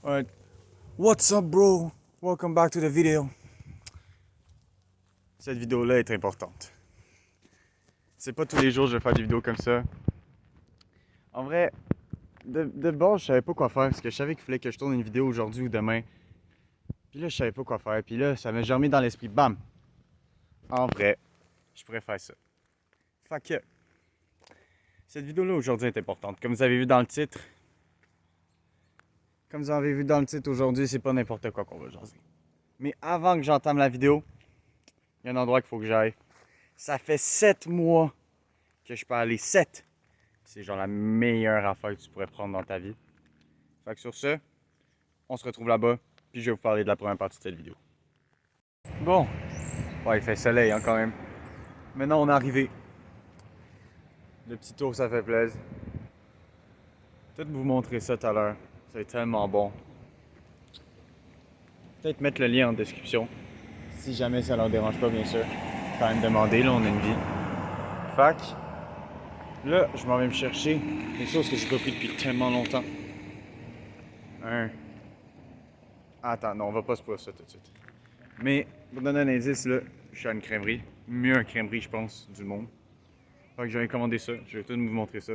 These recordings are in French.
Alright, what's up bro? Welcome back to the video. Cette vidéo-là est importante. C'est pas tous les jours que je vais faire des vidéos comme ça. En vrai, de base, je savais pas quoi faire parce que je savais qu'il fallait que je tourne une vidéo aujourd'hui ou demain. Puis là, je savais pas quoi faire. Puis là, ça m'a germé dans l'esprit. Bam! En vrai, je pourrais faire ça. Fait que, cette vidéo-là aujourd'hui est importante. Comme vous avez vu dans le titre, aujourd'hui, c'est pas n'importe quoi qu'on va jaser. Mais avant que j'entame la vidéo, il y a un endroit qu'il faut que j'aille. Ça fait 7 mois que je peux aller. 7! C'est genre la meilleure affaire que tu pourrais prendre dans ta vie. Fait que sur ce, on se retrouve là-bas, puis je vais vous parler de la première partie de cette vidéo. Bon, ouais, il fait soleil hein, quand même. Maintenant, on est arrivé. Le petit tour, ça fait plaisir. Peut-être vous montrer ça tout à l'heure. C'est tellement bon. Peut-être mettre le lien en description. Si jamais ça leur dérange pas, bien sûr. Quand même demander, là, on a une vie. Fac. Là, je m'en vais me chercher des choses que j'ai pas pris depuis tellement longtemps. Attends, non, on va pas se poser ça tout de suite. Mais, pour donner un indice, là, je suis à une crèmerie. Mieux crèmerie, je pense, du monde. Fait que j'avais commandé ça. Je vais tout vous montrer ça.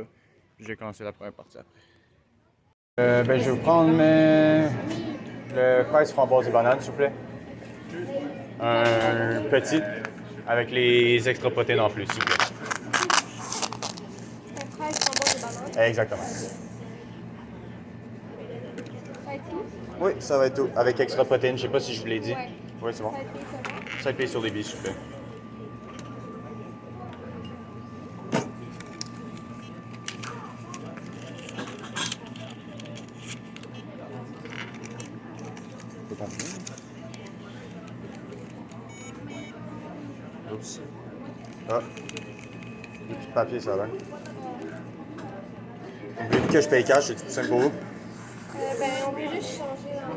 Puis je vais commencer la première partie après. Je vais vous prendre le fraise framboise et banane, s'il vous plaît. Un petit, avec les extra protéines en plus, s'il vous plaît. Fraise, framboise et banane. Exactement. Ça va être tout? Oui, ça va être tout. Avec extra protéines, je sais pas si je vous l'ai dit. Ouais. Oui, c'est bon. Ça va être tout, ça va? 5 pieds sur des billes, s'il vous plaît. C'est combien? Oups. Ah. Des petits papiers, ça va. Vous voulez que je paye cash, c'est plus simple pour vous? On peut juste changer en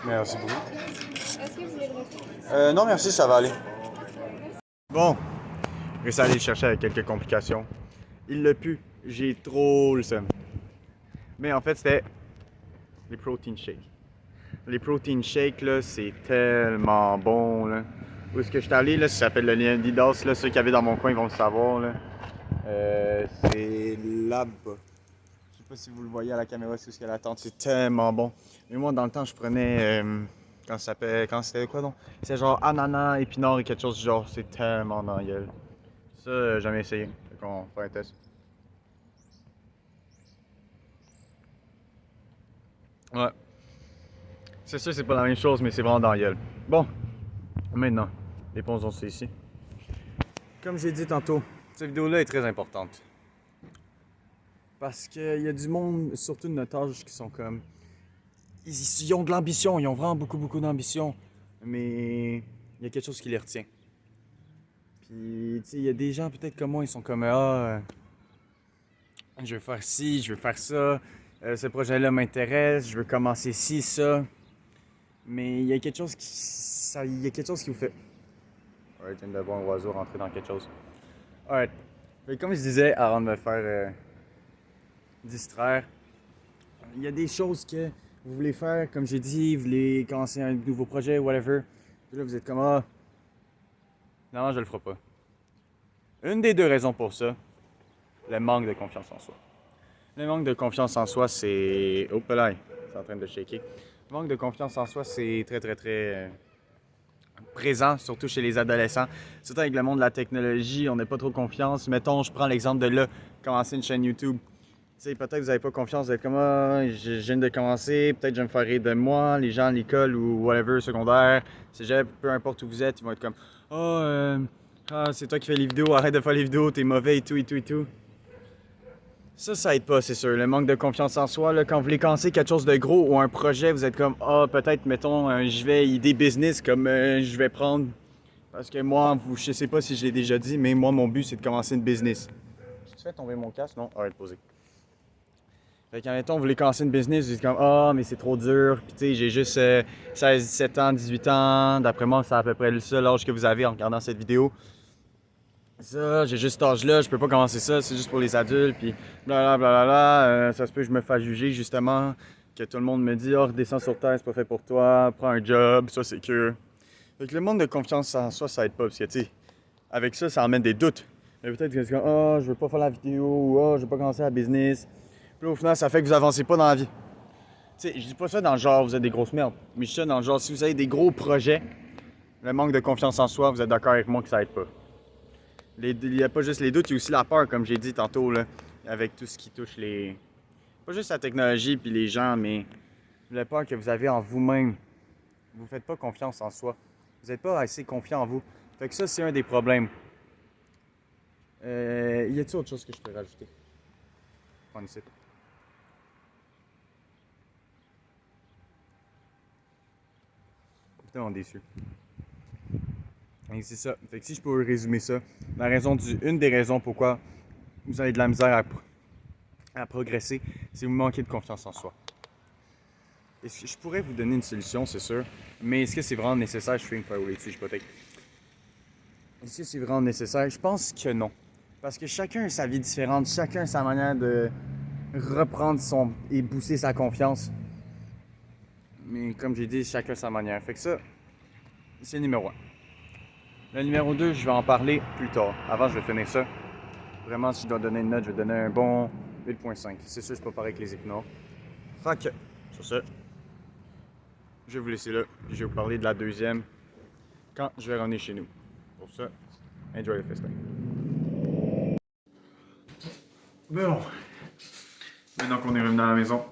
Merci beaucoup. Est-ce que vous voulez le reçu? Non, merci, ça va aller. Bon, je vais aller le chercher avec quelques complications. Il l'a pu, j'ai trop le seum. Mais en fait, c'était les protein shakes. Les protein shakes, là, c'est tellement bon, là. Où est-ce que je suis allé, là, ça s'appelle le lien Adidas, là, ceux qui avaient dans mon coin, ils vont le savoir, là. C'est là-bas. Je sais pas si vous le voyez à la caméra, c'est ce qu'elle attend, c'est tellement bon. Mais moi, dans le temps, je prenais, quand c'était quoi, donc? C'est genre ananas, épinard et quelque chose du genre, c'est tellement dans la gueule. Ça, jamais essayé, fait qu'on fait un test. Ouais. C'est sûr, c'est pas la même chose, mais c'est vraiment dans la gueule. Bon, maintenant, déposons ça ici. Comme j'ai dit tantôt, cette vidéo-là est très importante. Parce qu'il y a du monde, surtout de notre âge, qui sont comme... Ils ont de l'ambition, ils ont vraiment beaucoup d'ambition. Mais il y a quelque chose qui les retient. Puis, tu sais, il y a des gens peut-être comme moi, ils sont comme... je veux faire ci, je veux faire ça. Ce projet-là m'intéresse, je veux commencer ci, ça. Mais il y a quelque chose il y a quelque chose qui vous fait... Alright, je viens de voir un oiseau rentrer dans quelque chose. Alright. Comme je disais, avant de me faire distraire, il y a des choses que vous voulez faire, comme j'ai dit, vous voulez commencer un nouveau projet, whatever. Puis là, vous êtes comme, non, je le ferai pas. Une des deux raisons pour ça, le manque de confiance en soi. Le manque de confiance en soi, c'est... Oh, là, c'est en train de shaker. Le manque de confiance en soi, c'est très présent, surtout chez les adolescents. Surtout avec le monde de la technologie, on n'a pas trop confiance. Mettons, je prends l'exemple de là, commencer une chaîne YouTube. Tu sais, peut-être que vous n'avez pas confiance, vous êtes comme, je viens de commencer, peut-être que je vais me faire rire de moi, les gens à l'école ou whatever, secondaire, cégep, peu importe où vous êtes, ils vont être comme, Ah, c'est toi qui fais les vidéos, arrête de faire les vidéos, t'es mauvais et tout, et tout, et tout. Ça aide pas, c'est sûr. Le manque de confiance en soi, là, quand vous voulez commencer quelque chose de gros ou un projet, vous êtes comme, ah, peut-être, mettons, je vais idée business comme je vais prendre. Parce que moi, je sais pas si je l'ai déjà dit, mais moi, mon but, c'est de commencer une business. Tu fais tomber mon casque? Non? Arrête de poser. Fait qu'en mettons, vous voulez commencer une business, vous dites comme, ah, mais c'est trop dur. Puis, tu sais, j'ai juste 16, 17 ans, 18 ans. D'après moi, c'est à peu près le seul âge que vous avez en regardant cette vidéo. Ça, j'ai juste cet âge-là, je peux pas commencer ça, c'est juste pour les adultes, puis blablabla, ça se peut que je me fasse juger, justement, que tout le monde me dit, oh, redescends sur terre, c'est pas fait pour toi, prends un job, ça, c'est que... Fait que le manque de confiance en soi, ça aide pas, parce que, tu sais, avec ça, ça emmène des doutes. Mais peut-être que c'est comme, oh, je veux pas faire la vidéo, ou oh, je veux pas commencer la business. Puis là, au final, ça fait que vous avancez pas dans la vie. Tu sais, je dis pas ça dans le genre, vous êtes des grosses merdes, mais je dis ça dans le genre, si vous avez des gros projets, le manque de confiance en soi, vous êtes d'accord avec moi que ça aide pas. Il n'y a pas juste les doutes, il y a aussi la peur, comme j'ai dit tantôt, là, avec tout ce qui touche les... Pas juste la technologie puis les gens, mais la peur que vous avez en vous-même. Vous ne faites pas confiance en soi. Vous n'êtes pas assez confiant en vous. Fait que ça, c'est un des problèmes. Y a-t-il autre chose que je peux rajouter? Prendre ici. Putain, on est déçu. Et c'est ça. Fait que si je peux résumer ça, une des raisons pourquoi vous avez de la misère à progresser, c'est que vous manquez de confiance en soi. Je pourrais vous donner une solution, c'est sûr, mais est-ce que c'est vraiment nécessaire? Je fais une fois rouler dessus, je hypothèque. Est-ce que c'est vraiment nécessaire? Je pense que non. Parce que chacun a sa vie différente, chacun a sa manière de reprendre et booster sa confiance. Mais comme j'ai dit, chacun a sa manière. Fait que ça, c'est le numéro 1. Le numéro 2, je vais en parler plus tard. Avant, je vais finir ça. Vraiment, si je dois donner une note, je vais donner un bon 8.5. C'est sûr, c'est pas pareil que les épinards. Fait que, sur ça, je vais vous laisser là. Puis je vais vous parler de la deuxième quand je vais revenir chez nous. Pour ça, enjoy le festin. Bon. Maintenant qu'on est revenu à la maison,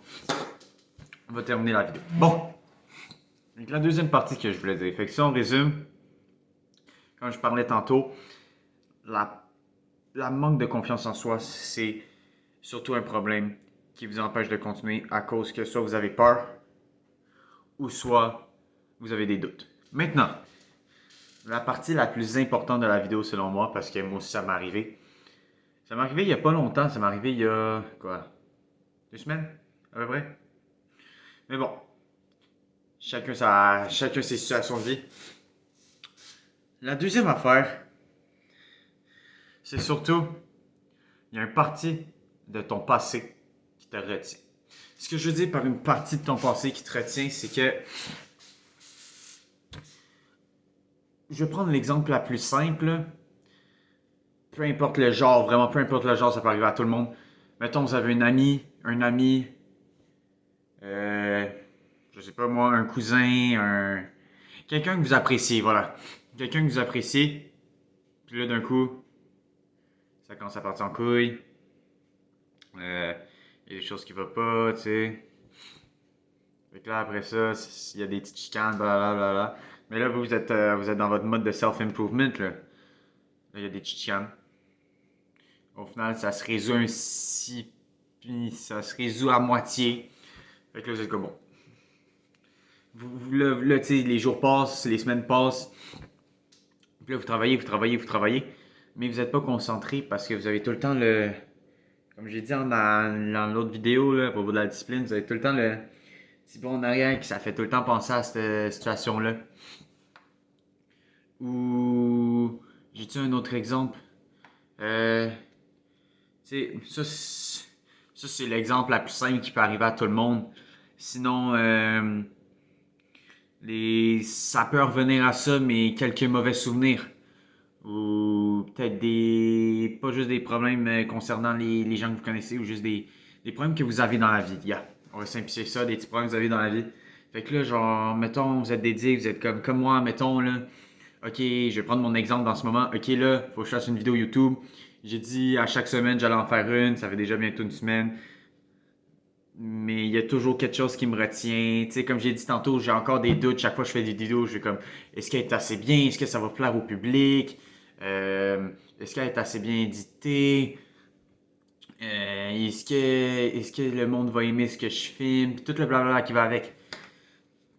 on va terminer la vidéo. Bon. Donc la deuxième partie que je voulais dire. Fait que si on résume, comme je parlais tantôt, la manque de confiance en soi, c'est surtout un problème qui vous empêche de continuer à cause que soit vous avez peur ou soit vous avez des doutes. Maintenant, la partie la plus importante de la vidéo selon moi, parce que moi aussi ça m'est arrivé. Ça m'est arrivé il n'y a pas longtemps, ça m'est arrivé il y a quoi? 2 semaines à peu près? Mais bon, chacun ses situations de vie. La deuxième affaire, c'est surtout, il y a une partie de ton passé qui te retient. Ce que je veux dire par une partie de ton passé qui te retient, c'est que... Je vais prendre l'exemple la plus simple. Peu importe le genre, vraiment peu importe le genre, ça peut arriver à tout le monde. Mettons, vous avez un ami, je sais pas moi, un cousin, quelqu'un que vous appréciez, voilà. Quelqu'un que vous appréciez, puis là d'un coup, ça commence à partir en couille. Il y a des choses qui vont pas, tu sais. Fait que là, après ça, il y a des petites chicanes, blablabla. Mais là, vous êtes dans votre mode de self-improvement, là. Là, il y a des petites chicanes. Au final, ça se résout ça se résout à moitié. Fait que là, vous êtes comme bon. Là, tu sais, les jours passent, les semaines passent. Puis là, vous travaillez. Mais vous n'êtes pas concentré parce que vous avez tout le temps le... Comme j'ai dit dans l'autre vidéo, là, à propos de la discipline, vous avez tout le temps le petit bond en arrière qui ça fait tout le temps penser à cette situation-là. Ou... J'ai-tu un autre exemple? Tu sais, ça c'est l'exemple la plus simple qui peut arriver à tout le monde. Sinon, ça peut revenir à ça, mais quelques mauvais souvenirs. Ou peut-être pas juste des problèmes concernant les gens que vous connaissez, ou juste des problèmes que vous avez dans la vie. On va simplifier ça, des petits problèmes que vous avez dans la vie. Fait que là, genre, mettons, vous êtes dédié, vous êtes comme moi, mettons, là. Ok, je vais prendre mon exemple dans ce moment. Ok, là, faut que je fasse une vidéo YouTube. J'ai dit à chaque semaine, j'allais en faire une. Ça fait déjà bientôt une semaine. Mais il y a toujours quelque chose qui me retient. Tu sais, comme j'ai dit tantôt, j'ai encore des doutes. Chaque fois que je fais des vidéos, je suis comme, est-ce qu'elle est assez bien? Est-ce que ça va plaire au public? Est-ce qu'elle est assez bien éditée? Est-ce que le monde va aimer ce que je filme? Tout le blablabla qui va avec.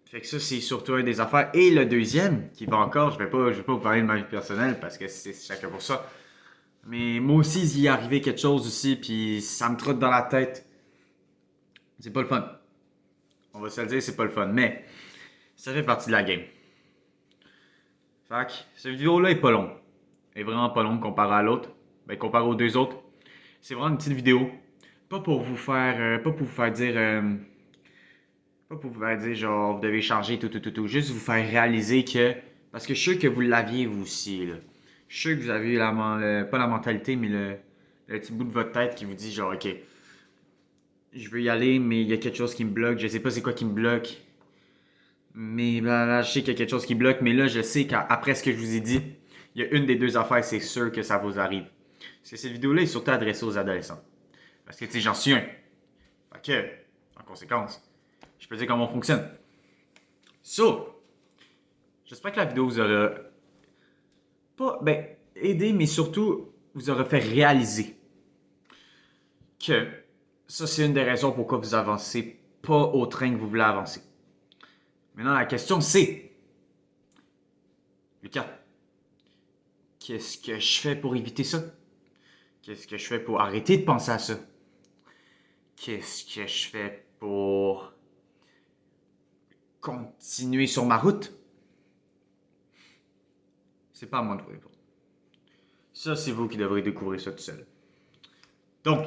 Fait que ça, c'est surtout un des affaires. Et le deuxième, qui va encore, je vais pas vous parler de ma vie personnelle parce que c'est chacun pour ça. Mais moi aussi, il y est arrivé quelque chose aussi, puis ça me trotte dans la tête. C'est pas le fun. On va se le dire, c'est pas le fun. Mais ça fait partie de la game. Fait que cette vidéo-là est pas longue. Elle est vraiment pas longue comparée à l'autre. Ben, comparé aux deux autres. C'est vraiment une petite vidéo. Pas pour vous faire, pas pour vous faire dire, pas pour vous faire dire genre vous devez changer tout. Juste vous faire réaliser que, parce que je suis sûr que vous l'aviez vous aussi là. Je suis sûr que vous avez pas la mentalité mais le petit bout de votre tête qui vous dit genre ok, je veux y aller mais il y a quelque chose qui me bloque. Je sais pas c'est quoi qui me bloque. Mais là, je sais qu'il y a quelque chose qui bloque, mais là, je sais qu'après ce que je vous ai dit, il y a une des deux affaires, c'est sûr que ça vous arrive. Parce que cette vidéo-là est surtout adressée aux adolescents. Parce que, tu sais, j'en suis un. Fait que, en conséquence, je peux dire comment on fonctionne. So, j'espère que la vidéo vous aura pas, aidé, mais surtout, vous aura fait réaliser que ça, c'est une des raisons pourquoi vous avancez pas au train que vous voulez avancer. Maintenant, la question, c'est... Lucas, qu'est-ce que je fais pour éviter ça? Qu'est-ce que je fais pour arrêter de penser à ça? Qu'est-ce que je fais pour continuer sur ma route? C'est pas à moi de vous répondre. Ça, c'est vous qui devrez découvrir ça tout seul. Donc,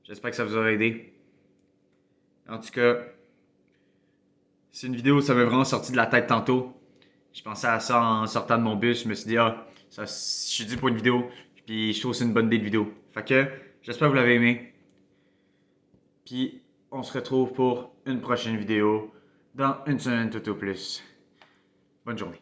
j'espère que ça vous aura aidé. En tout cas, c'est une vidéo, ça m'a vraiment sorti de la tête tantôt. Je pensais à ça en sortant de mon bus. Je me suis dit, je suis dû pour une vidéo. Puis je trouve que c'est une bonne idée de vidéo. Fait que, j'espère que vous l'avez aimé. Puis, on se retrouve pour une prochaine vidéo dans une semaine tout au plus. Bonne journée.